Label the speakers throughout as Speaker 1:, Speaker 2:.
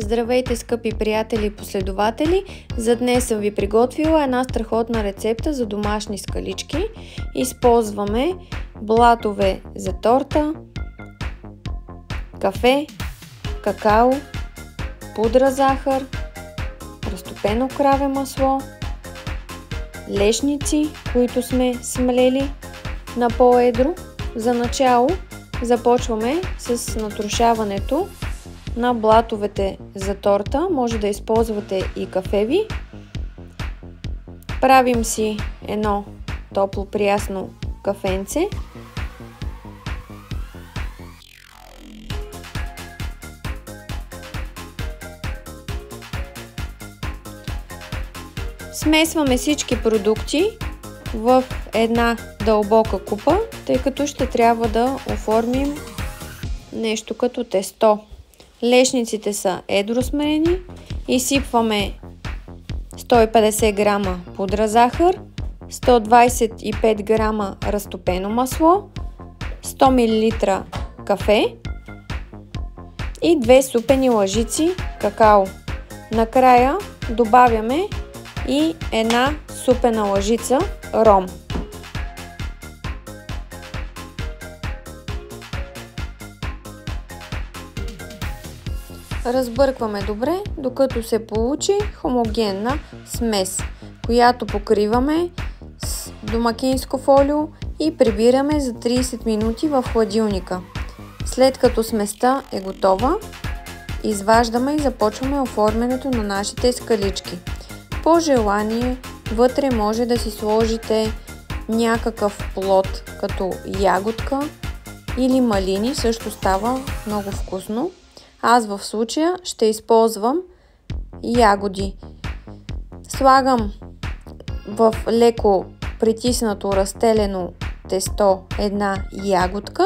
Speaker 1: Здравейте, скъпи приятели и последователи! За днес съм ви приготвила една страхотна рецепта за домашни скалички. Използваме блатове за торта, кафе, какао, пудра захар, разтопено краве масло, лешници, които сме смелели на по-едро. За начало започваме с натрушаването на блатовете за торта. Може да използвате и кафеви. Правим си едно топло прясно кафенце. Смесваме всички продукти в една дълбока купа, тъй като ще трябва да оформим нещо като тесто. Лешниците са едро смелени. Изсипваме 150 грама пудра захар, 125 грама разтопено масло, 100 мл кафе и 2 супени лъжици какао. Накрая добавяме и една супена лъжица ром. Разбъркваме добре, докато се получи хомогенна смес, която покриваме с домакинско фолио и прибираме за 30 минути в хладилника. След като сместа е готова, изваждаме и започваме оформянето на нашите скалички. По желание, вътре може да си сложите някакъв плод, като ягодка или малини, също става много вкусно. Аз в случая ще използвам ягоди. Слагам в леко притиснато разстелено тесто една ягодка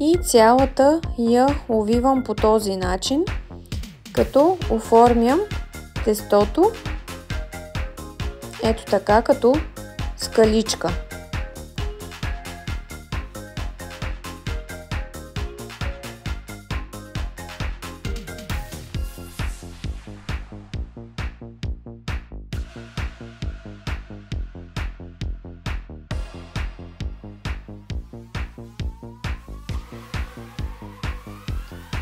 Speaker 1: и цялата я увивам по този начин, като оформям тестото ето така, като скаличка.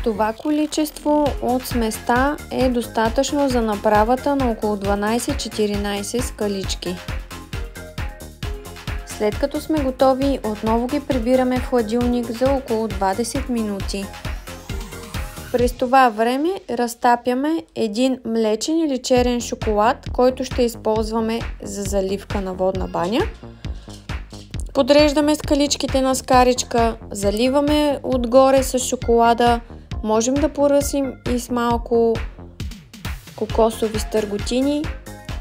Speaker 1: Това количество от сместа е достатъчно за направата на около 12-14 скалички. След като сме готови, отново ги прибираме в хладилник за около 20 минути. През това време разтапяме един млечен или черен шоколад, който ще използваме за заливка на водна баня. Подреждаме скаличките на скаричка, заливаме отгоре с шоколада. Можем да поръсим и с малко кокосови стърготини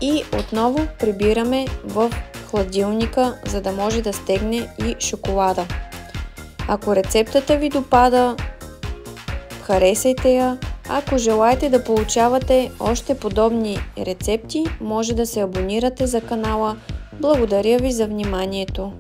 Speaker 1: и отново прибираме в хладилника, за да може да стегне и шоколада. Ако рецептата ви допада, харесайте я. Ако желаете да получавате още подобни рецепти, може да се абонирате за канала. Благодаря ви за вниманието.